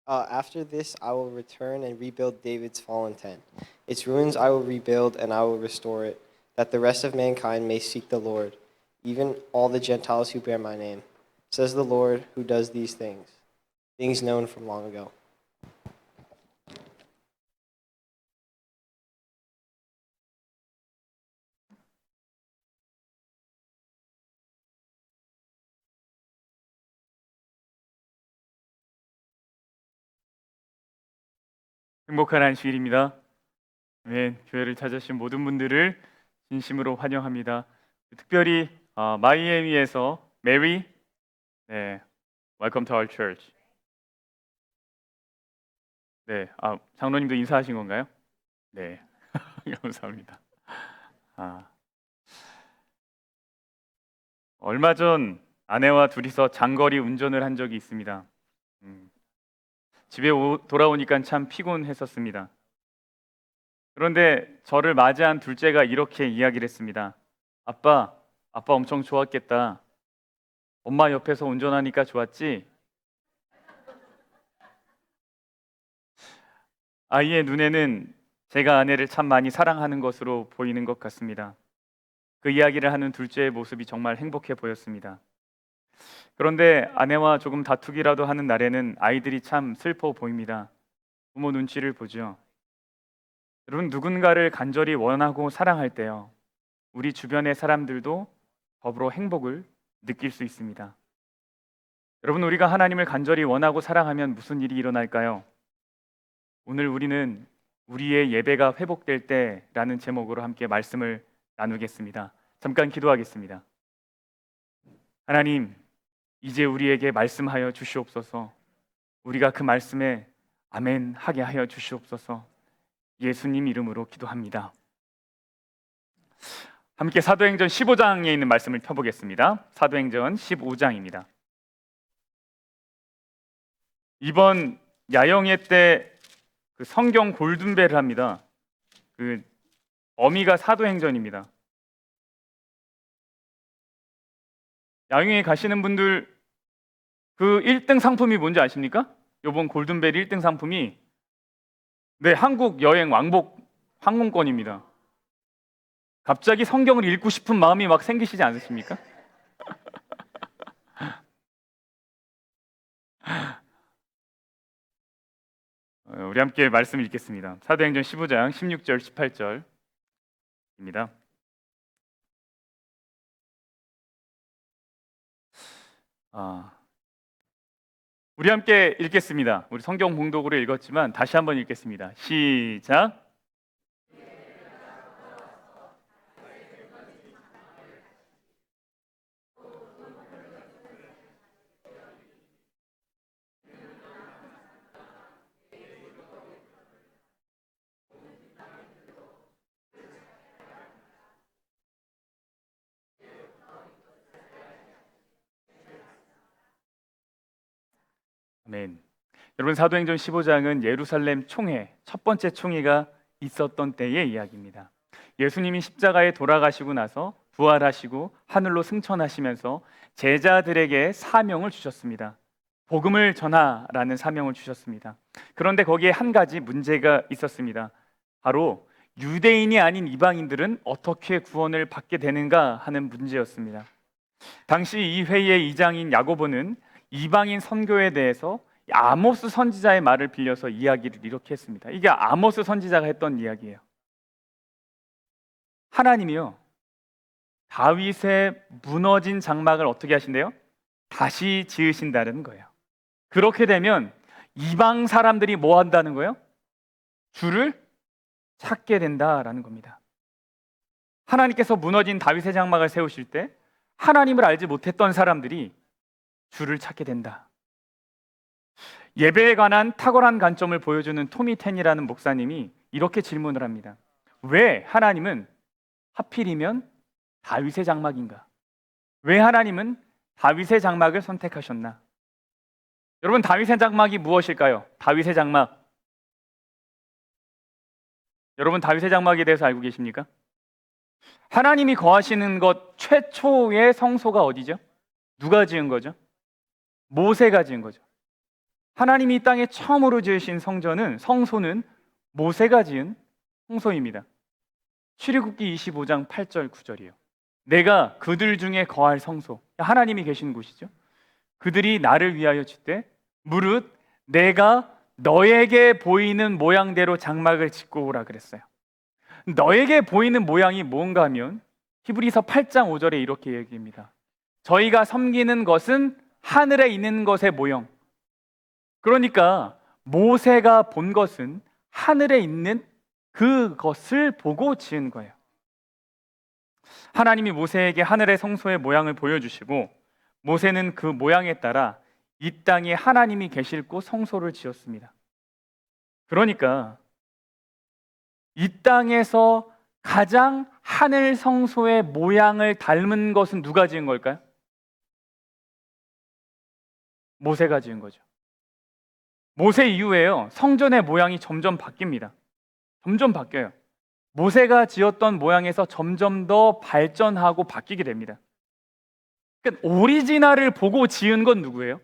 After this, I will return and rebuild David's fallen tent. Its ruins I will rebuild and I will restore it, that the rest of mankind may seek the Lord, even all the Gentiles who bear my name, says the Lord who does these things, things known from long ago. 행복한 안식일입니다. 아멘. 교회를 찾아주신 모든 분들을 진심으로 환영합니다. 특별히 마이애미에서 메리, 네, Welcome to our church. 네, 장로님도 인사하신 건가요? 네, 감사합니다. 얼마 전 아내와 둘이서 장거리 운전을 한 적이 있습니다. 집에 돌아오니까 참 피곤했었습니다. 그런데 저를 맞이한 둘째가 이렇게 이야기를 했습니다. 아빠 엄청 좋았겠다. 엄마 옆에서 운전하니까 좋았지? 아이의 눈에는 제가 아내를 참 많이 사랑하는 것으로 보이는 것 같습니다. 그 이야기를 하는 둘째의 모습이 정말 행복해 보였습니다. 그런데 아내와 조금 다투기라도 하는 날에는 아이들이 참 슬퍼 보입니다. 부모 눈치를 보죠. 여러분, 누군가를 간절히 원하고 사랑할 때요, 우리 주변의 사람들도 더불어 행복을 느낄 수 있습니다. 여러분, 우리가 하나님을 간절히 원하고 사랑하면 무슨 일이 일어날까요? 오늘 우리는 우리의 예배가 회복될 때라는 제목으로 함께 말씀을 나누겠습니다. 잠깐 기도하겠습니다. 하나님, 이제 우리에게 말씀하여 주시옵소서. 우리가 그 말씀에 아멘 하게 하여 주시옵소서. 예수님 이름으로 기도합니다. 함께 사도행전 15장에 있는 말씀을 펴보겠습니다. 사도행전 15장입니다. 이번 야영회 때 그 성경 골든벨을 합니다. 그 어미가 사도행전입니다. 야영회 가시는 분들 그 1등 상품이 뭔지 아십니까? 이번 골든벨 1등 상품이 한국 여행 왕복 항공권입니다. 갑자기 성경을 읽고 싶은 마음이 막 생기시지 않으십니까? 우리 함께 말씀 읽겠습니다. 사도행전 15장 16절 18절입니다. 우리 함께 읽겠습니다. 우리 성경 봉독으로 읽었지만 다시 한번 읽겠습니다. 시작. 아멘. 여러분, 사도행전 15장은 예루살렘 총회, 첫 번째 총회가 있었던 때의 이야기입니다. 예수님이 십자가에 돌아가시고 나서 부활하시고 하늘로 승천하시면서 제자들에게 사명을 주셨습니다. 복음을 전하라는 사명을 주셨습니다. 그런데 거기에 한 가지 문제가 있었습니다. 바로 유대인이 아닌 이방인들은 어떻게 구원을 받게 되는가 하는 문제였습니다. 당시 이 회의의 의장인 야고보는 이방인 선교에 대해서 아모스 선지자의 말을 빌려서 이야기를 이렇게 했습니다. 이게 아모스 선지자가 했던 이야기예요. 하나님이요, 다윗의 무너진 장막을 어떻게 하신대요? 다시 지으신다는 거예요. 그렇게 되면 이방 사람들이 뭐 한다는 거예요? 주를 찾게 된다라는 겁니다. 하나님께서 무너진 다윗의 장막을 세우실 때 하나님을 알지 못했던 사람들이 주를 찾게 된다. 예배에 관한 탁월한 관점을 보여주는 토미 텐이라는 목사님이 이렇게 질문을 합니다. 왜 하나님은 하필이면 다윗의 장막인가? 왜 하나님은 다윗의 장막을 선택하셨나? 여러분, 다윗의 장막이 무엇일까요? 다윗의 장막. 여러분, 다윗의 장막에 대해서 알고 계십니까? 하나님이 거하시는 것 최초의 성소가 어디죠? 누가 지은 거죠? 모세가 지은 거죠. 하나님이 이 땅에 처음으로 지으신 성소는 모세가 지은 성소입니다. 출애굽기 25장 8절 9절이에요. 내가 그들 중에 거할 성소, 하나님이 계신 곳이죠. 그들이 나를 위하여 짓되 무릇 내가 너에게 보이는 모양대로 장막을 짓고 오라 그랬어요. 너에게 보이는 모양이 뭔가 하면 히브리서 8장 5절에 이렇게 얘기합니다. 저희가 섬기는 것은 하늘에 있는 것의 모형. 그러니까 모세가 본 것은 하늘에 있는 그것을 보고 지은 거예요. 하나님이 모세에게 하늘의 성소의 모양을 보여주시고 모세는 그 모양에 따라 이 땅에 하나님이 계실 곳 성소를 지었습니다. 그러니까 이 땅에서 가장 하늘 성소의 모양을 닮은 것은 누가 지은 걸까요? 모세가 지은 거죠. 모세 이후에요, 성전의 모양이 점점 바뀝니다. 점점 바뀌어요. 모세가 지었던 모양에서 점점 더 발전하고 바뀌게 됩니다. 그러니까 오리지널을 보고 지은 건 누구예요?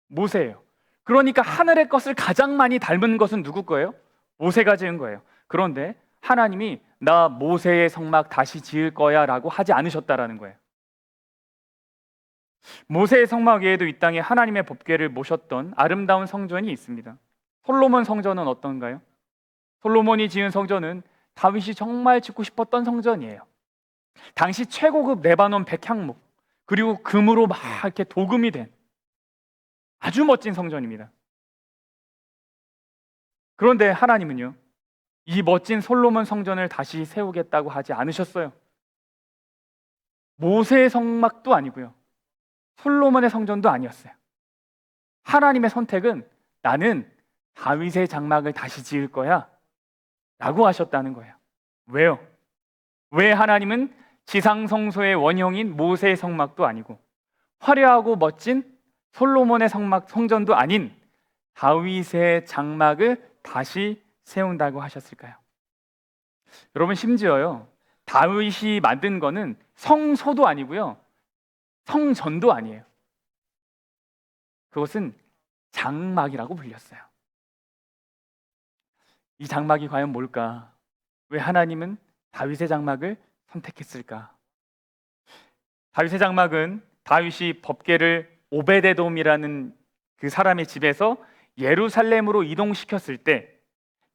모세예요. 그러니까 하늘의 것을 가장 많이 닮은 것은 누구 거예요? 모세가 지은 거예요. 그런데 하나님이 나 모세의 성막 다시 지을 거야 라고 하지 않으셨다라는 거예요. 모세의 성막 외에도 이 땅에 하나님의 법궤를 모셨던 아름다운 성전이 있습니다. 솔로몬 성전은 어떤가요? 솔로몬이 지은 성전은 다윗이 정말 짓고 싶었던 성전이에요. 당시 최고급 레바논 백향목, 그리고 금으로 막 이렇게 도금이 된 아주 멋진 성전입니다. 그런데 하나님은요, 이 멋진 솔로몬 성전을 다시 세우겠다고 하지 않으셨어요. 모세의 성막도 아니고요, 솔로몬의 성전도 아니었어요. 하나님의 선택은 나는 다윗의 장막을 다시 지을 거야 라고 하셨다는 거예요. 왜요? 왜 하나님은 지상 성소의 원형인 모세의 성막도 아니고 화려하고 멋진 솔로몬의 성전도 아닌 다윗의 장막을 다시 세운다고 하셨을까요? 여러분, 심지어요, 다윗이 만든 거는 성소도 아니고요, 성전도 아니에요. 그것은 장막이라고 불렸어요. 이 장막이 과연 뭘까? 왜 하나님은 다윗의 장막을 선택했을까? 다윗의 장막은 다윗이 법궤를 오베데돔이라는 그 사람의 집에서 예루살렘으로 이동시켰을 때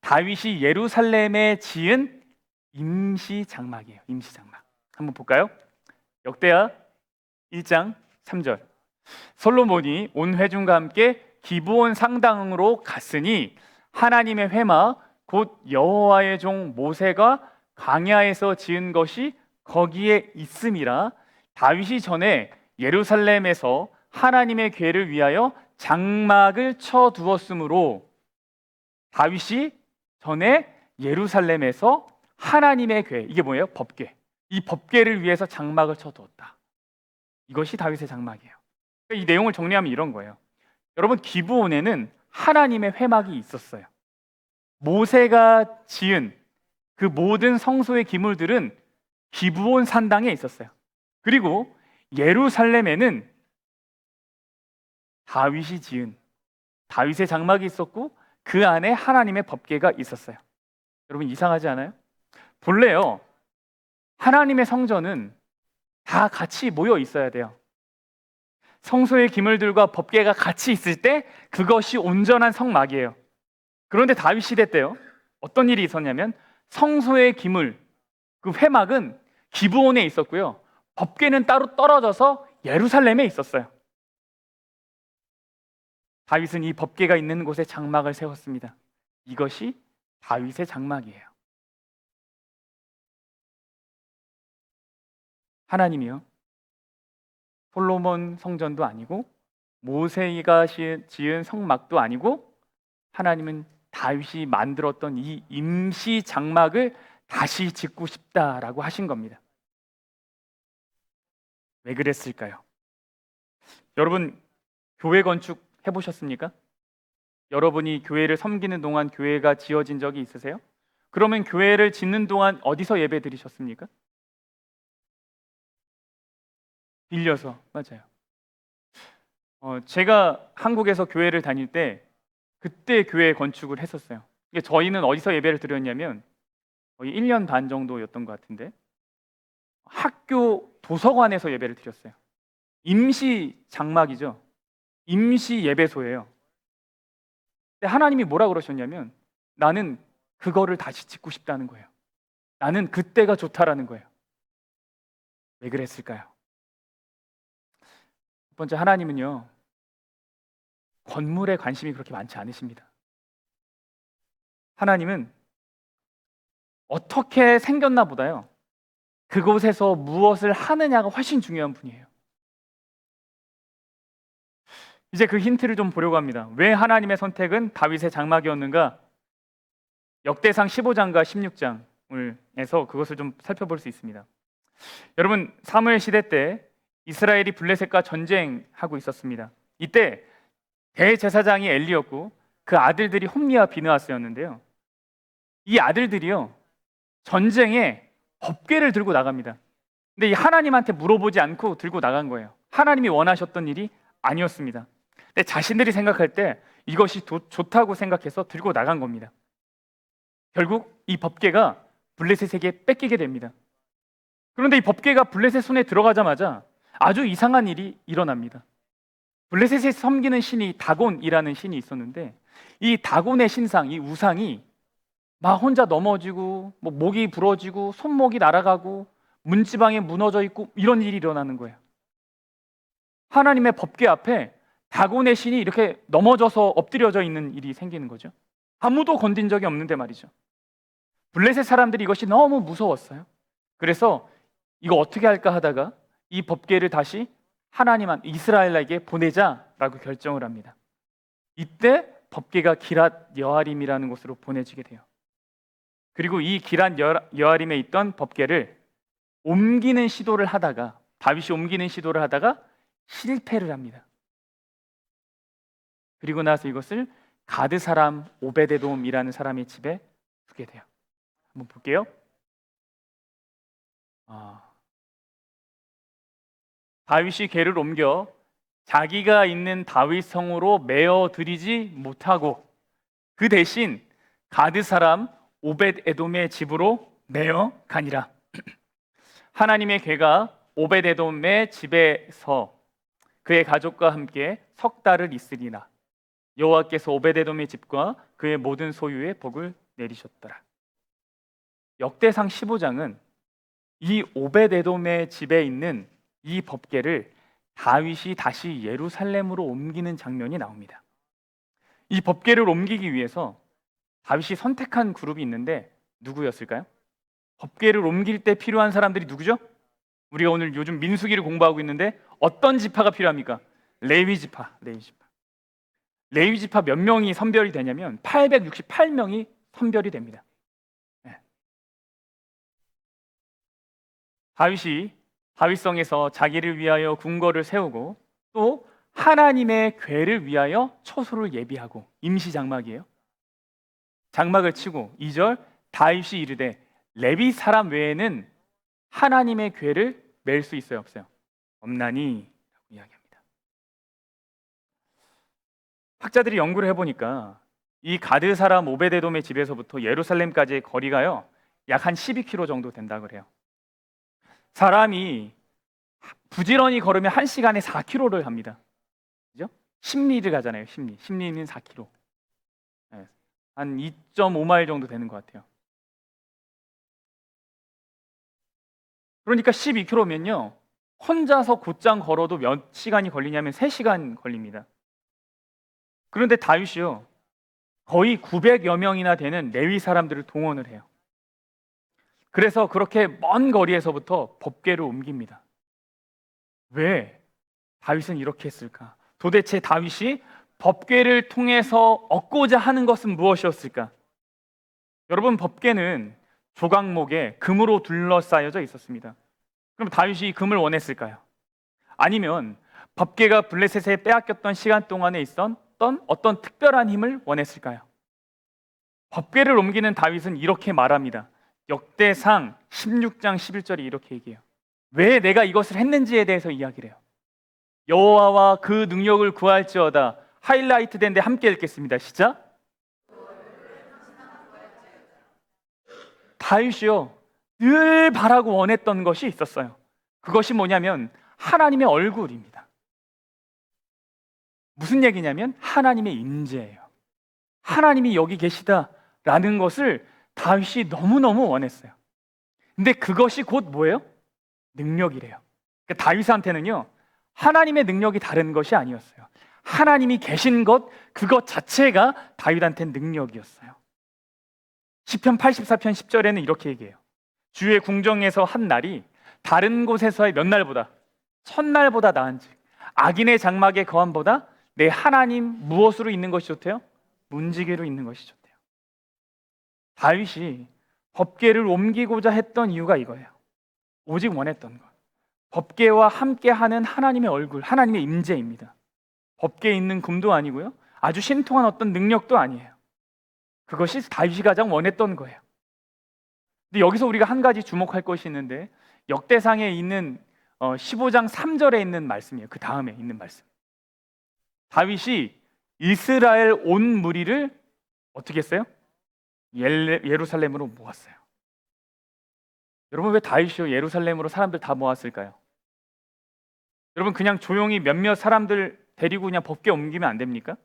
다윗이 예루살렘에 지은 임시 장막이에요. 임시 장막. 한번 볼까요? 역대하 1장 3절. 솔로몬이 온 회중과 함께 기브온 상당으로 갔으니 하나님의 회막 곧 여호와의 종 모세가 광야에서 지은 것이 거기에 있음이라. 다윗이 전에 예루살렘에서 하나님의 궤를 위하여 장막을 쳐 두었으므로, 다윗이 전에 예루살렘에서 하나님의 궤, 이게 뭐예요? 법궤. 이 법궤를 위해서 장막을 쳐 두었다. 이것이 다윗의 장막이에요. 이 내용을 정리하면 이런 거예요. 여러분, 기브온에는 하나님의 회막이 있었어요. 모세가 지은 그 모든 성소의 기물들은 기브온 산당에 있었어요. 그리고 예루살렘에는 다윗이 지은 다윗의 장막이 있었고 그 안에 하나님의 법궤가 있었어요. 여러분, 이상하지 않아요? 본래요, 하나님의 성전은 다 같이 모여 있어야 돼요. 성소의 기물들과 법궤가 같이 있을 때 그것이 온전한 성막이에요. 그런데 다윗 시대 때요, 어떤 일이 있었냐면 성소의 기물, 그 회막은 기브온에 있었고요, 법궤는 따로 떨어져서 예루살렘에 있었어요. 다윗은 이 법궤가 있는 곳에 장막을 세웠습니다. 이것이 다윗의 장막이에요. 하나님이요, 솔로몬 성전도 아니고 모세가 지은 성막도 아니고 하나님은 다윗이 만들었던 이 임시 장막을 다시 짓고 싶다라고 하신 겁니다. 왜 그랬을까요? 여러분, 교회 건축 해보셨습니까? 여러분이 교회를 섬기는 동안 교회가 지어진 적이 있으세요? 그러면 교회를 짓는 동안 어디서 예배 드리셨습니까? 빌려서. 맞아요. 제가 한국에서 교회를 다닐 때 그때 교회 건축을 했었어요. 이게 저희는 어디서 예배를 드렸냐면 거의 1년 반 정도였던 것 같은데 학교 도서관에서 예배를 드렸어요. 임시 장막이죠. 임시 예배소예요. 근데 하나님이 뭐라 그러셨냐면 나는 그거를 다시 짓고 싶다는 거예요. 나는 그때가 좋다라는 거예요. 왜 그랬을까요? 첫 번째, 하나님은요 건물에 관심이 그렇게 많지 않으십니다. 하나님은 어떻게 생겼나 보다요 그곳에서 무엇을 하느냐가 훨씬 중요한 분이에요. 이제 그 힌트를 좀 보려고 합니다. 왜 하나님의 선택은 다윗의 장막이었는가? 역대상 15장과 16장에서 그것을 좀 살펴볼 수 있습니다. 여러분, 사무엘 시대 때 이스라엘이 블레셋과 전쟁하고 있었습니다. 이때 대제사장이 엘리였고 그 아들들이 홈리와 비느하스였는데요. 이 아들들이요 전쟁에 법궤를 들고 나갑니다. 근데 이 하나님한테 물어보지 않고 들고 나간 거예요. 하나님이 원하셨던 일이 아니었습니다. 근데 자신들이 생각할 때 이것이 좋다고 생각해서 들고 나간 겁니다. 결국 이 법궤가 블레셋에게 뺏기게 됩니다. 그런데 이 법궤가 블레셋 손에 들어가자마자 아주 이상한 일이 일어납니다. 블레셋에 섬기는 신이 다곤이라는 신이 있었는데 이 다곤의 신상, 이 우상이 막 혼자 넘어지고 뭐 목이 부러지고 손목이 날아가고 문지방에 무너져 있고 이런 일이 일어나는 거예요. 하나님의 법궤 앞에 다곤의 신이 이렇게 넘어져서 엎드려져 있는 일이 생기는 거죠. 아무도 건든 적이 없는데 말이죠. 블레셋 사람들이 이것이 너무 무서웠어요. 그래서 이거 어떻게 할까 하다가 이 법궤를 다시 하나님한 이스라엘에게 보내자라고 결정을 합니다. 이때 법궤가 기랏 여아림이라는 곳으로 보내지게 돼요. 그리고 이 기랏 여아림에 있던 법궤를 옮기는 시도를 하다가 다윗이 옮기는 시도를 하다가 실패를 합니다. 그리고 나서 이것을 가드 사람 오베데돔이라는 사람의 집에 두게 돼요. 한번 볼게요. 다윗이 궤를 옮겨 자기가 있는 다윗 성으로 메어 드리지 못하고 그 대신 가드 사람 오벳에돔의 집으로 메어 가니라. 하나님의 궤가 오벳에돔의 집에서 그의 가족과 함께 석 달을 있으리나 여호와께서 오벳에돔의 집과 그의 모든 소유에 복을 내리셨더라. 역대상 15장은 이 오벳에돔의 집에 있는 이 법궤를 다윗이 다시 예루살렘으로 옮기는 장면이 나옵니다. 이 법궤를 옮기기 위해서 다윗이 선택한 그룹이 있는데 누구였을까요? 법궤를 옮길 때 필요한 사람들이 누구죠? 우리가 오늘 요즘 민수기를 공부하고 있는데 어떤 지파가 필요합니까? 레위 지파. 레위 지파 몇 명이 선별이 되냐면 868명이 선별이 됩니다. 다윗이 다윗성에서 자기를 위하여 궁궐을 세우고 또 하나님의 궤를 위하여 처소를 예비하고 임시 장막이에요. 장막을 치고 2절 다윗이 이르되 레위 사람 외에는 하나님의 궤를 맬 수 있어요, 없어요? 없나니 라고 이야기합니다. 학자들이 연구를 해보니까 이 가드 사람 오베데돔의 집에서부터 예루살렘까지의 거리가요 약 한 12km 정도 된다고 그래요. 사람이 부지런히 걸으면 1시간에 4km를 합니다. 그죠? 심리를 가잖아요. 심리는 4km. 한 2.5마일 정도 되는 것 같아요. 그러니까 12km면요 혼자서 곧장 걸어도 몇 시간이 걸리냐면 3시간 걸립니다. 그런데 다윗이요 거의 900여 명이나 되는 레위 사람들을 동원을 해요. 그래서 그렇게 먼 거리에서부터 법궤를 옮깁니다. 왜 다윗은 이렇게 했을까? 도대체 다윗이 법궤를 통해서 얻고자 하는 것은 무엇이었을까? 여러분, 법궤는 조각목에 금으로 둘러싸여져 있었습니다. 그럼 다윗이 금을 원했을까요? 아니면 법궤가 블레셋에 빼앗겼던 시간 동안에 있었던 어떤 특별한 힘을 원했을까요? 법궤를 옮기는 다윗은 이렇게 말합니다. 역대상 16장 11절이 이렇게 얘기해요. 왜 내가 이것을 했는지에 대해서 이야기를 해요. 여호와와 그 능력을 구할지어다 하이라이트 된데 함께 읽겠습니다. 시작. 다윗이요, 늘 바라고 원했던 것이 있었어요. 그것이 뭐냐면 하나님의 얼굴입니다. 무슨 얘기냐면 하나님의 임재예요. 하나님이 여기 계시다라는 것을 다윗이 너무너무 원했어요. 근데 그것이 곧 뭐예요? 능력이래요. 그러니까 다윗한테는요, 하나님의 능력이 다른 것이 아니었어요. 하나님이 계신 것, 그것 자체가 다윗한테는 능력이었어요. 시편 84편 10절에는 이렇게 얘기해요. 주의 궁정에서 한 날이 다른 곳에서의 몇 날보다, 천날보다 나은즉 악인의 장막의 거함보다 내 하나님 무엇으로 있는 것이 좋대요? 문지기로 있는 것이 좋대요. 다윗이 법궤를 옮기고자 했던 이유가 이거예요. 오직 원했던 것, 법궤와 함께하는 하나님의 얼굴, 하나님의 임재입니다. 법궤에 있는 금도 아니고요, 아주 신통한 어떤 능력도 아니에요. 그것이 다윗이 가장 원했던 거예요. 근데 여기서 우리가 한 가지 주목할 것이 있는데, 역대상에 있는 15장 3절에 있는 말씀이에요. 그 다음에 있는 말씀. 다윗이 이스라엘 온 무리를 어떻게 했어요? 예루살렘으로 모았어요. 여러분, 왜 다윗이 예루살렘으로 사람들 다 모았을까요? 여러분, 그냥 조용히 몇몇 사람들 데리고 그냥 법궤 옮기면 안 됩니까?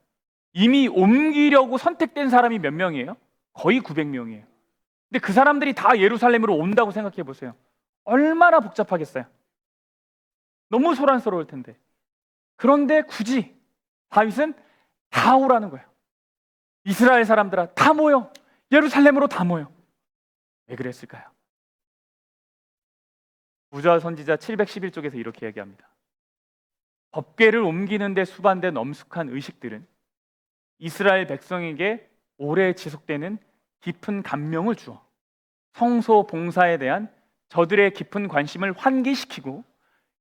이미 옮기려고 선택된 사람이 몇 명이에요? 거의 900명이에요. 근데 그 사람들이 다 예루살렘으로 온다고 생각해 보세요. 얼마나 복잡하겠어요? 너무 소란스러울 텐데. 그런데 굳이 다윗은 다 오라는 거예요. 이스라엘 사람들아, 다 모여. 예루살렘으로 다 모여. 왜 그랬을까요? 우자 선지자 711쪽에서 이렇게 얘기합니다. 법궤를 옮기는 데 수반된 엄숙한 의식들은 이스라엘 백성에게 오래 지속되는 깊은 감명을 주어 성소 봉사에 대한 저들의 깊은 관심을 환기시키고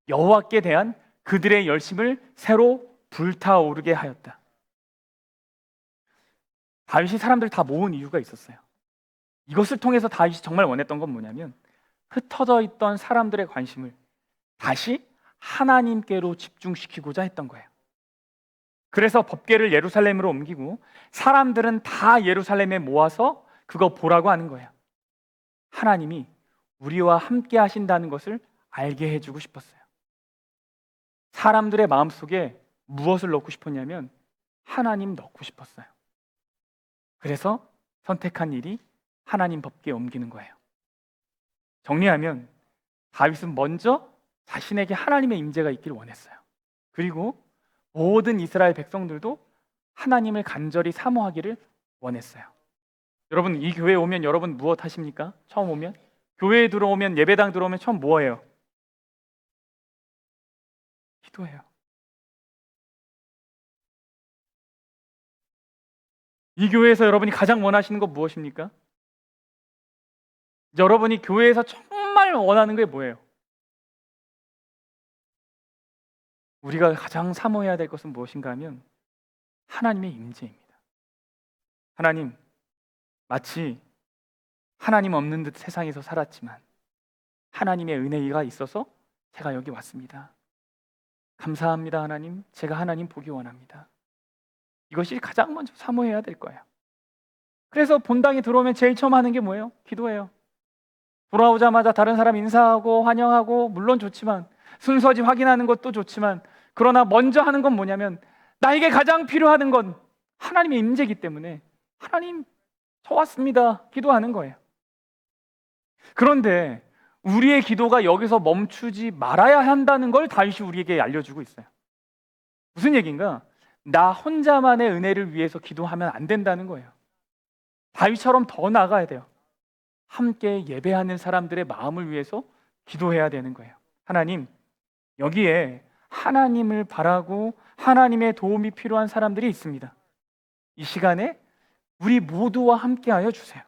여호와께 대한 그들의 열심을 새로 불타오르게 하였다. 다윗이 사람들 다 모은 이유가 있었어요. 이것을 통해서 다윗이 정말 원했던 건 뭐냐면, 흩어져 있던 사람들의 관심을 다시 하나님께로 집중시키고자 했던 거예요. 그래서 법궤를 예루살렘으로 옮기고 사람들은 다 예루살렘에 모아서 그거 보라고 하는 거예요. 하나님이 우리와 함께 하신다는 것을 알게 해주고 싶었어요. 사람들의 마음속에 무엇을 넣고 싶었냐면 하나님 넣고 싶었어요. 그래서 선택한 일이 하나님 법궤에 옮기는 거예요. 정리하면 다윗은 먼저 자신에게 하나님의 임재가 있기를 원했어요. 그리고 모든 이스라엘 백성들도 하나님을 간절히 사모하기를 원했어요. 여러분, 이 교회에 오면 여러분 무엇 하십니까? 처음 오면? 교회에 들어오면, 예배당 들어오면 처음 뭐 해요? 기도해요. 이 교회에서 여러분이 가장 원하시는 것 무엇입니까? 여러분이 교회에서 정말 원하는 게 뭐예요? 우리가 가장 사모해야 될 것은 무엇인가 하면 하나님의 임재입니다. 하나님, 마치 하나님 없는 듯 세상에서 살았지만 하나님의 은혜가 있어서 제가 여기 왔습니다. 감사합니다. 하나님, 제가 하나님 보기 원합니다. 이것이 가장 먼저 사모해야 될 거예요. 그래서 본당에 들어오면 제일 처음 하는 게 뭐예요? 기도해요. 돌아오자마자 다른 사람 인사하고 환영하고 물론 좋지만, 순서지 확인하는 것도 좋지만, 그러나 먼저 하는 건 뭐냐면 나에게 가장 필요한 건 하나님의 임재이기 때문에 하나님, 저 왔습니다. 기도하는 거예요. 그런데 우리의 기도가 여기서 멈추지 말아야 한다는 걸 다윗이 우리에게 알려주고 있어요. 무슨 얘기인가? 나 혼자만의 은혜를 위해서 기도하면 안 된다는 거예요. 다윗처럼 더 나아가야 돼요. 함께 예배하는 사람들의 마음을 위해서 기도해야 되는 거예요. 하나님, 여기에 하나님을 바라고 하나님의 도움이 필요한 사람들이 있습니다. 이 시간에 우리 모두와 함께하여 주세요.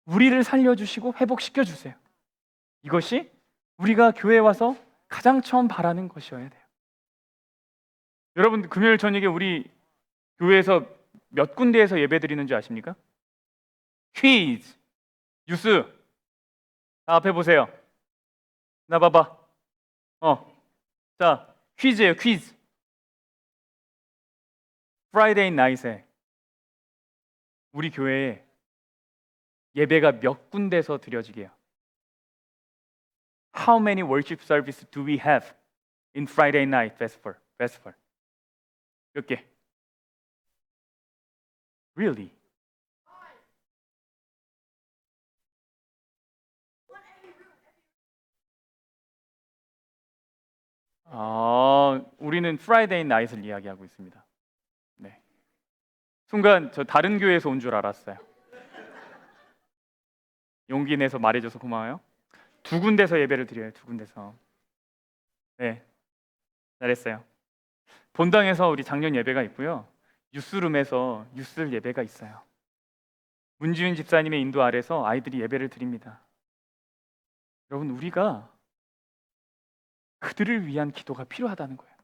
우리를 살려주시고 회복시켜 주세요. 이것이 우리가 교회에 와서 가장 처음 바라는 것이어야 돼요. 여러분, 금요일 저녁에 우리 교회에서 몇 군데에서 예배 드리는 줄 아십니까? 퀴즈, 뉴스. 앞에 보세요. 나 봐봐. 자, 퀴즈예요, 퀴즈. 프라이데이 나잇에 우리 교회에 예배가 몇 군데서 드려지게요? How many worship services do we have in Friday night festival? 몇 개? Really? 우리는 프라이데이 나잇을 이야기하고 있습니다. 네. 순간 저 다른 교회에서 온 줄 알았어요. 용기 내서 말해줘서 고마워요. 두 군데서 예배를 드려요. 두 군데서. 네, 잘했어요. 본당에서 우리 작년 예배가 있고요. 유스룸에서 유스 예배가 있어요. 문지윤 집사님의 인도 아래서 아이들이 예배를 드립니다. 여러분, 우리가 그들을 위한 기도가 필요하다는 거예요.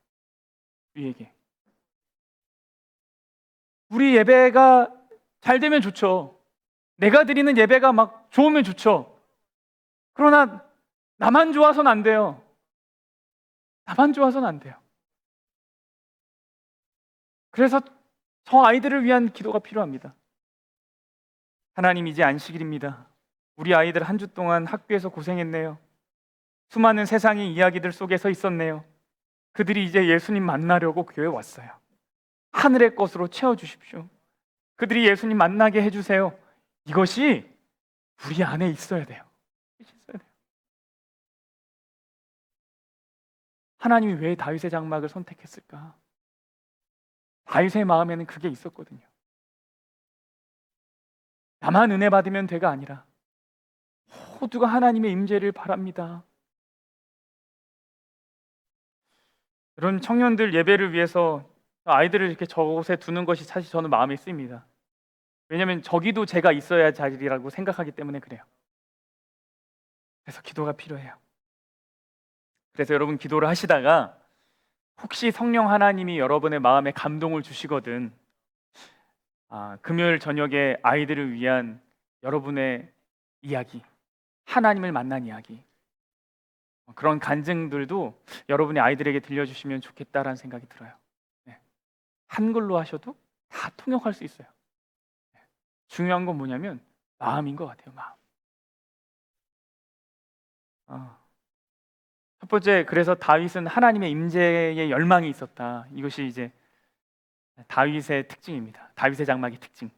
우리에게. 우리 예배가 잘 되면 좋죠. 내가 드리는 예배가 막 좋으면 좋죠. 그러나 나만 좋아서는 안 돼요. 나만 좋아서는 안 돼요. 그래서 저 아이들을 위한 기도가 필요합니다. 하나님, 이제 안식일입니다. 우리 아이들 한 주 동안 학교에서 고생했네요. 수많은 세상의 이야기들 속에 서 있었네요. 그들이 이제 예수님 만나려고 교회에 왔어요. 하늘의 것으로 채워주십시오. 그들이 예수님 만나게 해주세요. 이것이 우리 안에 있어야 돼요. 하나님이 왜 다윗의 장막을 선택했을까? 다윗의 마음에는 그게 있었거든요. 나만 은혜 받으면 돼가 아니라 모두가 하나님의 임재를 바랍니다. 이런 청년들 예배를 위해서 아이들을 이렇게 저곳에 두는 것이 사실 저는 마음에 쓰입니다. 왜냐하면 저기도 제가 있어야 할 자리라고 생각하기 때문에 그래요. 그래서 기도가 필요해요. 그래서 여러분, 기도를 하시다가 혹시 성령 하나님이 여러분의 마음에 감동을 주시거든, 금요일 저녁에 아이들을 위한 여러분의 이야기, 하나님을 만난 이야기, 그런 간증들도 여러분이 아이들에게 들려주시면 좋겠다라는 생각이 들어요. 네. 한글로 하셔도 다 통역할 수 있어요. 네. 중요한 건 뭐냐면 마음인 것 같아요. 마음. 첫 번째, 그래서 다윗은 하나님의 임재의 열망이 있었다. 이것이 이제 다윗의 특징입니다. 다윗의 장막의 특징.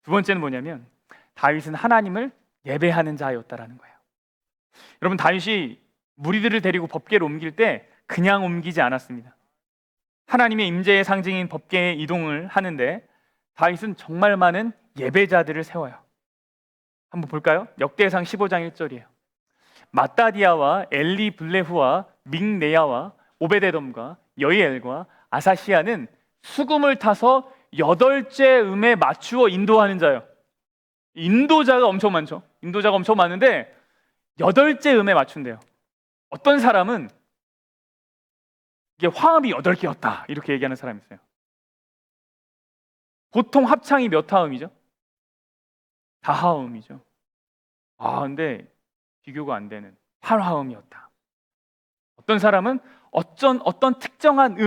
두 번째는 뭐냐면 다윗은 하나님을 예배하는 자였다라는 거예요. 여러분, 다윗이 무리들을 데리고 법궤를 옮길 때 그냥 옮기지 않았습니다. 하나님의 임재의 상징인 법궤에 이동을 하는데 다윗은 정말 많은 예배자들을 세워요. 한번 볼까요? 역대상 15장 1절이에요. 마따디아와 엘리 블레후와 믹네야와 오베데돔과 여이엘과 아사시아는 수금을 타서 8째 음에 맞추어 인도하는 자요. 인도자가 엄청 많죠. 인도자가 엄청 많은데 8째 음에 맞춘대요. 어떤 사람은 이게 화음이 8개였다 이렇게 얘기하는 사람이 있어요. 보통 합창이 몇 화음이죠? 다하음이죠. 근데 비교가 안 되는 8화음이었다. 어떤 사람은 어떤 특정한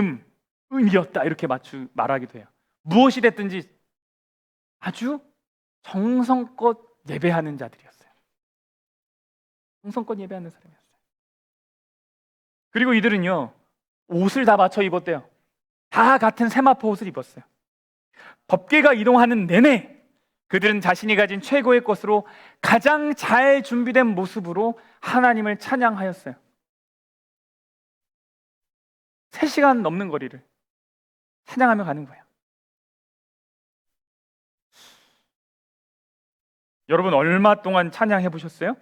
음이었다 이렇게 말하기도 해요. 무엇이 됐든지 아주 정성껏 예배하는 자들이었어요. 정성껏 예배하는 사람이었어요. 그리고 이들은요, 옷을 다 맞춰 입었대요. 다 같은 세마포 옷을 입었어요. 법궤가 이동하는 내내 그들은 자신이 가진 최고의 것으로 가장 잘 준비된 모습으로 하나님을 찬양하였어요. 3시간 넘는 거리를 찬양하며 가는 거예요. 여러분, 얼마 동안 찬양해 보셨어요?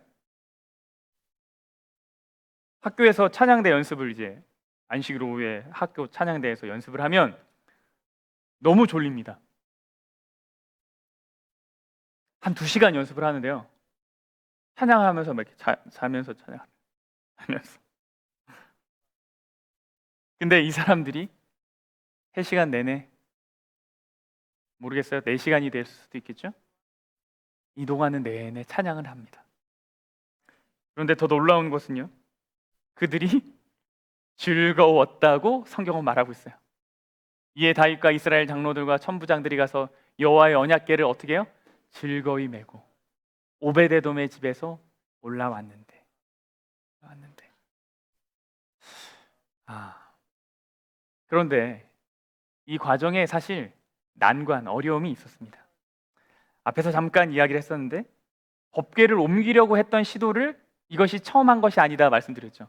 학교에서 찬양대 연습을 이제 안식일 오후에 학교 찬양대에서 연습을 하면 너무 졸립니다. 한 2시간 연습을 하는데요. 찬양하면서 막 이렇게 자면서 찬양하면서. 근데 이 사람들이 3시간 내내, 모르겠어요. 4시간이 될 수도 있겠죠? 이동하는 내내 찬양을 합니다. 그런데 더 놀라운 것은요, 그들이 즐거웠다고 성경은 말하고 있어요. 이에 다윗과 이스라엘 장로들과 천부장들이 가서 여호와의 언약궤를 어떻게 해요? 즐거이 메고 오베데돔의 집에서 올라왔는데 그런데 이 과정에 사실 난관, 어려움이 있었습니다. 앞에서 잠깐 이야기를 했었는데 법궤를 옮기려고 했던 시도를 이것이 처음 한 것이 아니다 말씀드렸죠.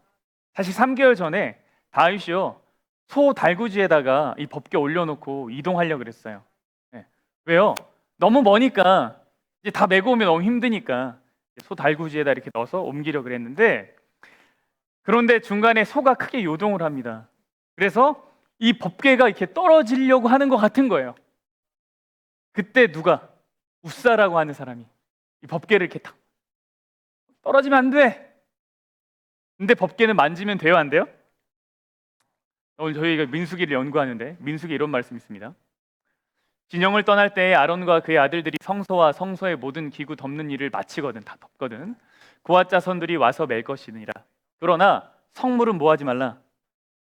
사실 3개월 전에 다윗이요 소 달구지에다가 이 법궤 올려놓고 이동하려고 그랬어요. 네. 왜요? 너무 머니까 이제 다 메고 오면 너무 힘드니까 소 달구지에다 이렇게 넣어서 옮기려고 그랬는데, 그런데 중간에 소가 크게 요동을 합니다. 그래서 이 법궤가 이렇게 떨어지려고 하는 것 같은 거예요. 그때 누가 웃사라고 하는 사람이 이 법궤를 이렇게 탁 떨어지면 안 돼. 근데 법궤는 만지면 돼요, 안 돼요? 오늘 저희가 민수기를 연구하는데 민수기에 이런 말씀이 있습니다. 진영을 떠날 때에 아론과 그의 아들들이 성소와 성소의 모든 기구 덮는 일을 마치거든, 다 덮거든, 고앗 자손들이 와서 맬 것이니라. 그러나 성물은 뭐 하지 말라?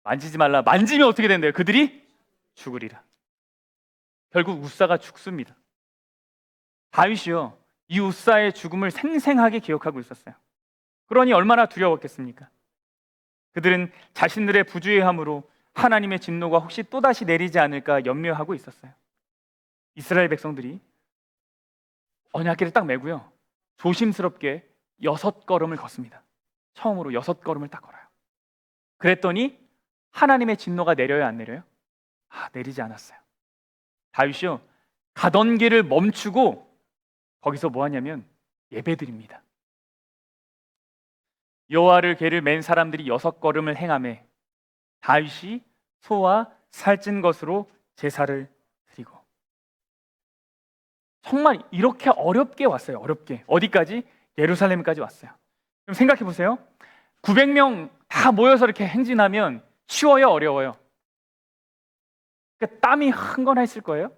만지지 말라. 만지면 어떻게 된대요? 그들이 죽으리라. 결국 웃사가 죽습니다. 다윗이요 이 웃사의 죽음을 생생하게 기억하고 있었어요. 그러니 얼마나 두려웠겠습니까? 그들은 자신들의 부주의함으로 하나님의 진노가 혹시 또다시 내리지 않을까 염려하고 있었어요. 이스라엘 백성들이 언약궤를 딱 메고요 조심스럽게 6걸음을 걷습니다. 처음으로 6걸음을 딱 걸어요. 그랬더니 하나님의 진노가 내려요, 안 내려요? 내리지 않았어요. 다윗이요 가던 길을 멈추고 거기서 뭐 하냐면 예배드립니다. 여호와를 궤를 맨 사람들이 6걸음을 행하매 다윗이 소와 살찐 것으로 제사를 드리고. 정말 이렇게 어렵게 왔어요. 어렵게. 어디까지? 예루살렘까지 왔어요. 그럼 생각해 보세요. 900명 다 모여서 이렇게 행진하면 쉬워요, 어려워요? 그러니까 땀이 흥건하 있을 거예요.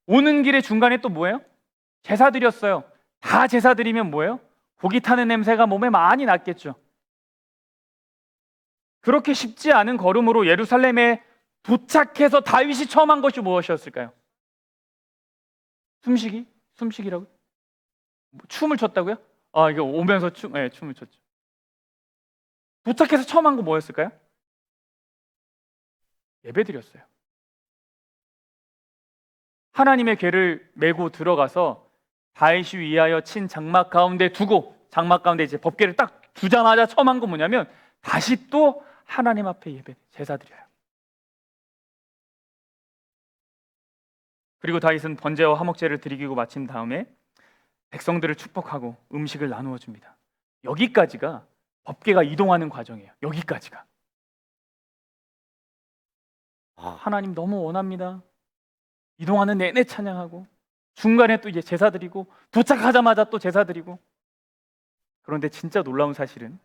오는 길에 중간에 또 뭐예요? 제사 드렸어요. 다 제사 드리면 뭐예요? 고기 타는 냄새가 몸에 많이 났겠죠. 그렇게 쉽지 않은 걸음으로 예루살렘에 도착해서 다윗이 처음 한 것이 무엇이었을까요? 숨쉬기? 숨쉬기라고요? 춤을 췄다고요? 이거 오면서 춤을 췄죠. 도착해서 처음 한 거 뭐였을까요? 예배드렸어요. 하나님의 궤를 메고 들어가서 다윗이 위하여 친 장막 가운데 두고, 장막 가운데 이제 법궤를 딱 두자마자 처음 한 거 뭐냐면 다시 또 하나님 앞에 예배, 제사 드려요. 그리고 다윗은 번제와 화목제를 드리고 마친 다음에 백성들을 축복하고 음식을 나누어 줍니다. 여기까지가 법궤가 이동하는 과정이에요. 여기까지가. 하나님 너무 원합니다. 이동하는 내내 찬양하고 중간에 또 이제 제사 드리고 도착하자마자 또 제사 드리고. 그런데 진짜 놀라운 사실은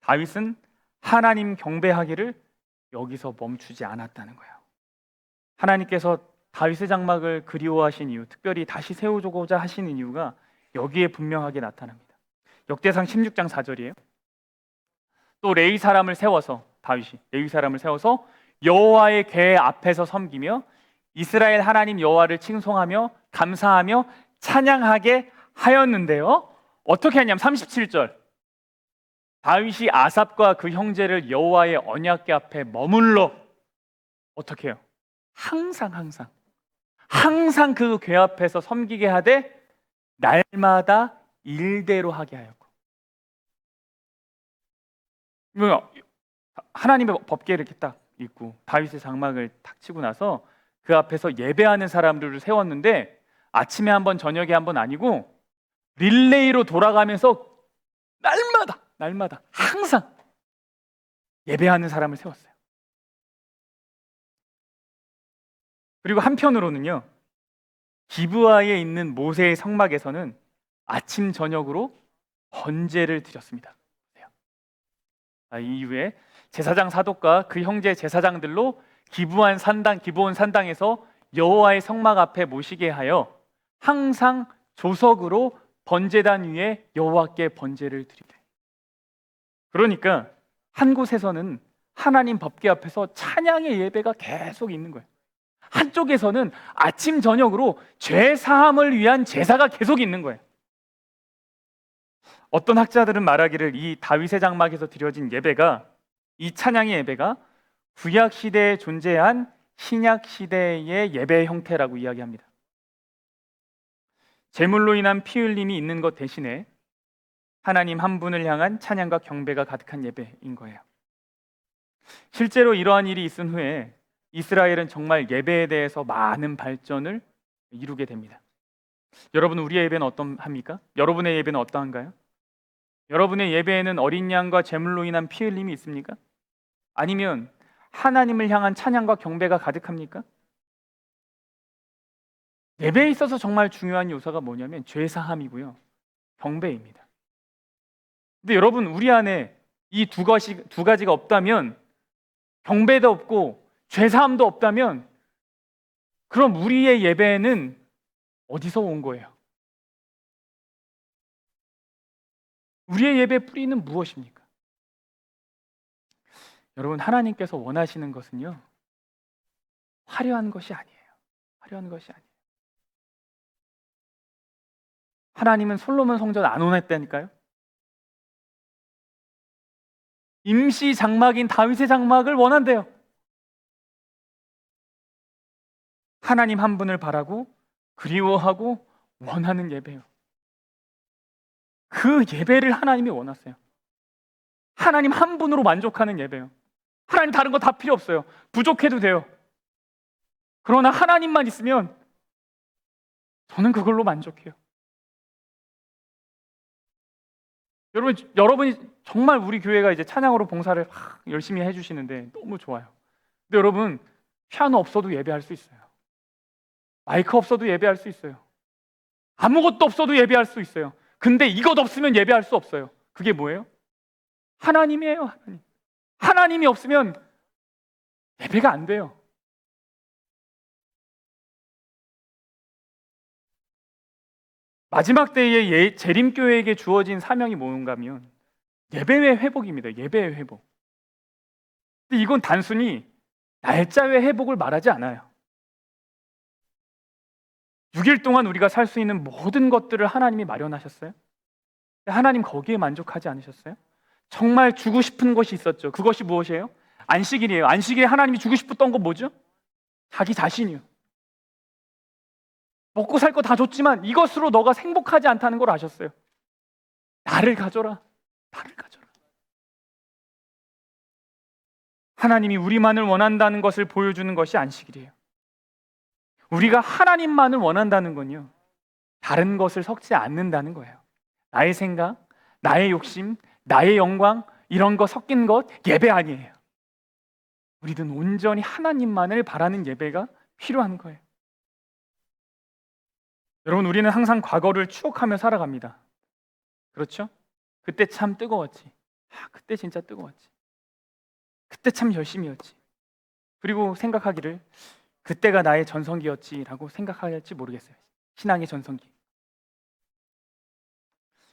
다윗은 하나님 경배하기를 여기서 멈추지 않았다는 거예요. 하나님께서 다윗의 장막을 그리워하신 이유, 특별히 다시 세워주고자 하시는 이유가 여기에 분명하게 나타납니다. 역대상 16장 4절이에요. 또 레위 사람을 세워서, 다윗이 레위 사람을 세워서 여호와의 궤 앞에서 섬기며 이스라엘 하나님 여호와를 칭송하며 감사하며 찬양하게 하였는데요. 어떻게 하냐면 37절. 다윗이 아삽과 그 형제를 여호와의 언약궤 앞에 머물러 어떻게 해요? 항상 그 궤 앞에서 섬기게 하되 날마다 일대로 하게 하였고. 하나님의 법궤를 이렇게 딱 있고 다윗의 장막을 탁 치고 나서 그 앞에서 예배하는 사람들을 세웠는데 아침에 한 번 저녁에 한 번 아니고 릴레이로 돌아가면서 날마다 항상 예배하는 사람을 세웠어요. 그리고 한편으로는요 기브아에 있는 모세의 성막에서는 아침 저녁으로 번제를 드렸습니다. 이후에 제사장 사독과 그 형제 제사장들로 기브온 산당에서 여호와의 성막 앞에 모시게 하여 항상 조석으로 번제단 위에 여호와께 번제를 드리되. 그러니까 한 곳에서는 하나님 법궤 앞에서 찬양의 예배가 계속 있는 거예요. 한쪽에서는 아침 저녁으로 죄 사함을 위한 제사가 계속 있는 거예요. 어떤 학자들은 말하기를 이 다윗의 장막에서 드려진 예배가, 이 찬양의 예배가 구약 시대에 존재한 신약 시대의 예배 형태라고 이야기합니다. 제물로 인한 피 흘림이 있는 것 대신에 하나님 한 분을 향한 찬양과 경배가 가득한 예배인 거예요. 실제로 이러한 일이 있은 후에 이스라엘은 정말 예배에 대해서 많은 발전을 이루게 됩니다. 여러분, 우리의 예배는 어떠합니까? 여러분의 예배는 어떠한가요? 여러분의 예배에는 어린 양과 제물로 인한 피 흘림이 있습니까? 아니면 하나님을 향한 찬양과 경배가 가득합니까? 예배에 있어서 정말 중요한 요소가 뭐냐면 죄사함이고요, 경배입니다. 근데 여러분, 우리 안에 이 두 가지가 없다면, 경배도 없고 죄사함도 없다면, 그럼 우리의 예배는 어디서 온 거예요? 우리의 예배 뿌리는 무엇입니까? 여러분, 하나님께서 원하시는 것은요, 화려한 것이 아니에요. 화려한 것이 아니에요. 하나님은 솔로몬 성전 안 원했다니까요. 임시 장막인 다윗의 장막을 원한대요. 하나님 한 분을 바라고 그리워하고 원하는 예배요. 그 예배를 하나님이 원하세요. 하나님 한 분으로 만족하는 예배요. 하나님 다른 거 다 필요 없어요. 부족해도 돼요. 그러나 하나님만 있으면 저는 그걸로 만족해요. 여러분이 정말 우리 교회가 이제 찬양으로 봉사를 열심히 해주시는데 너무 좋아요. 근데 여러분, 피아노 없어도 예배할 수 있어요. 마이크 없어도 예배할 수 있어요. 아무것도 없어도 예배할 수 있어요. 근데 이것 없으면 예배할 수 없어요. 그게 뭐예요? 하나님이에요. 하나님. 하나님이 없으면 예배가 안 돼요. 마지막 때의 재림교회에게 주어진 사명이 뭔가 하면 예배의 회복입니다. 예배의 회복. 근데 이건 단순히 날짜의 회복을 말하지 않아요. 6일 동안 우리가 살 수 있는 모든 것들을 하나님이 마련하셨어요. 하나님 거기에 만족하지 않으셨어요? 정말 주고 싶은 것이 있었죠. 그것이 무엇이에요? 안식일이에요. 안식일에 하나님이 주고 싶었던 건 뭐죠? 자기 자신이요. 먹고 살 거 다 줬지만 이것으로 너가 행복하지 않다는 걸 아셨어요. 나를 가져라. 나를 가져라. 하나님이 우리만을 원한다는 것을 보여주는 것이 안식일이에요. 우리가 하나님만을 원한다는 건요, 다른 것을 섞지 않는다는 거예요. 나의 생각, 나의 욕심, 나의 영광, 이런 거 섞인 것 예배 아니에요. 우리는 온전히 하나님만을 바라는 예배가 필요한 거예요. 여러분, 우리는 항상 과거를 추억하며 살아갑니다. 그렇죠? 그때 참 뜨거웠지. 그때 진짜 뜨거웠지. 그때 참 열심히였지. 그리고 생각하기를 그때가 나의 전성기였지라고 생각할지 모르겠어요. 신앙의 전성기.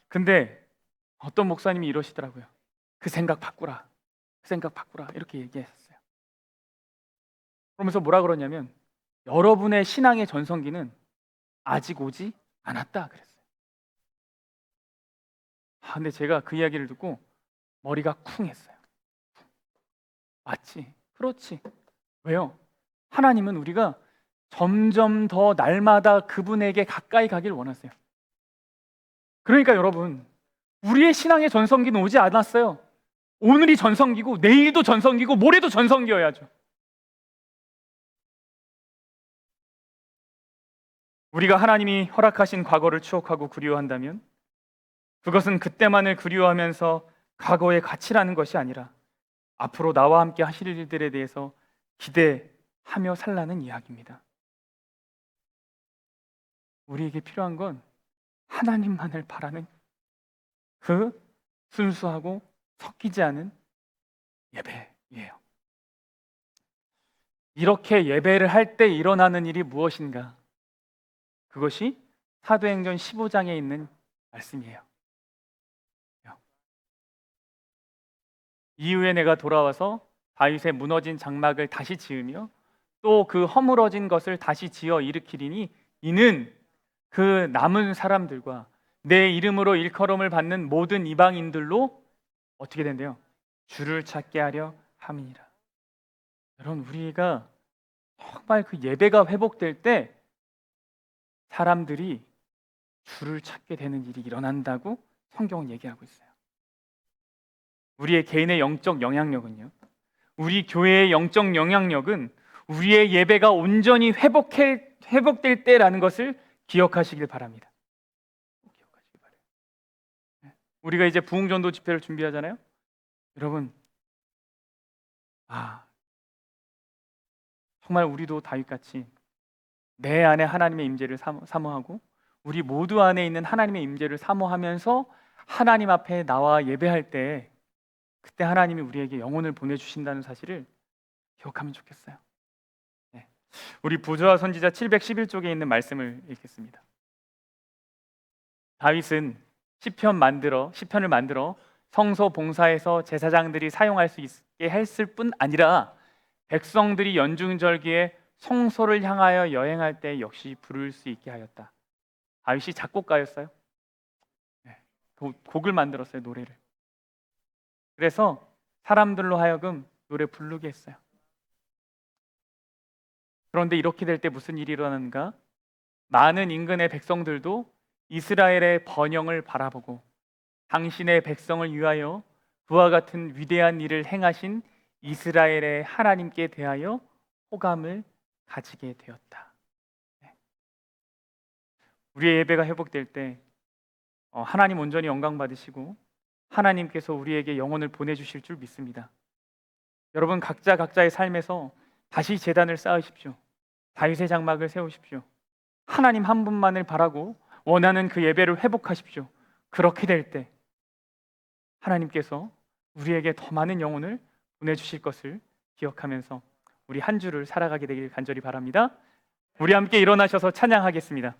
근데 어떤 목사님이 이러시더라고요. 그 생각 바꾸라. 그 생각 바꾸라. 이렇게 얘기했어요. 그러면서 뭐라 그러냐면 여러분의 신앙의 전성기는 아직 오지 않았다 그랬어요. 근데 제가 그 이야기를 듣고 머리가 쿵 했어요. 맞지? 그렇지. 왜요? 하나님은 우리가 점점 더 날마다 그분에게 가까이 가길 원하세요. 그러니까 여러분, 우리의 신앙의 전성기는 오지 않았어요. 오늘이 전성기고 내일도 전성기고 모레도 전성기여야죠. 우리가 하나님이 허락하신 과거를 추억하고 그리워한다면 그것은 그때만을 그리워하면서 과거의 가치라는 것이 아니라 앞으로 나와 함께 하실 일들에 대해서 기대하며 살라는 이야기입니다. 우리에게 필요한 건 하나님만을 바라는 그 순수하고 섞이지 않은 예배예요. 이렇게 예배를 할 때 일어나는 일이 무엇인가? 그것이 사도행전 15장에 있는 말씀이에요. 이후에 내가 돌아와서 다윗의 무너진 장막을 다시 지으며 또 그 허물어진 것을 다시 지어 일으키리니 이는 그 남은 사람들과 내 이름으로 일컬음을 받는 모든 이방인들로 어떻게 된대요? 주를 찾게 하려 함이니라. 여러분, 우리가 정말 그 예배가 회복될 때 사람들이 주를 찾게 되는 일이 일어난다고 성경은 얘기하고 있어요. 우리의 개인의 영적 영향력은요, 우리 교회의 영적 영향력은 우리의 예배가 온전히 회복될 때라는 것을 기억하시길 바랍니다. 기억하시길 바래요. 우리가 이제 부흥전도 집회를 준비하잖아요. 여러분, 정말 우리도 다윗같이 내 안에 하나님의 임재를 사모하고 우리 모두 안에 있는 하나님의 임재를 사모하면서 하나님 앞에 나와 예배할 때 그때 하나님이 우리에게 영혼을 보내주신다는 사실을 기억하면 좋겠어요. 네. 우리 부조와 선지자 711쪽에 있는 말씀을 읽겠습니다. 다윗은 시편을 만들어 성소 봉사에서 제사장들이 사용할 수 있게 했을 뿐 아니라 백성들이 연중절기에 성소를 향하여 여행할 때 역시 부를 수 있게 하였다. 다윗이 작곡가였어요. 네. 곡을 만들었어요, 노래를. 그래서 사람들로 하여금 노래 부르게 했어요. 그런데 이렇게 될 때 무슨 일이 일어나는가? 많은 인근의 백성들도 이스라엘의 번영을 바라보고 당신의 백성을 위하여 그와 같은 위대한 일을 행하신 이스라엘의 하나님께 대하여 호감을 가지게 되었다. 우리의 예배가 회복될 때 하나님 온전히 영광 받으시고 하나님께서 우리에게 영혼을 보내주실 줄 믿습니다. 여러분, 각자의 삶에서 다시 제단을 쌓으십시오. 다윗의 장막을 세우십시오. 하나님 한 분만을 바라고 원하는 그 예배를 회복하십시오. 그렇게 될 때 하나님께서 우리에게 더 많은 영혼을 보내주실 것을 기억하면서 우리 한 주를 살아가게 되길 간절히 바랍니다. 우리 함께 일어나셔서 찬양하겠습니다.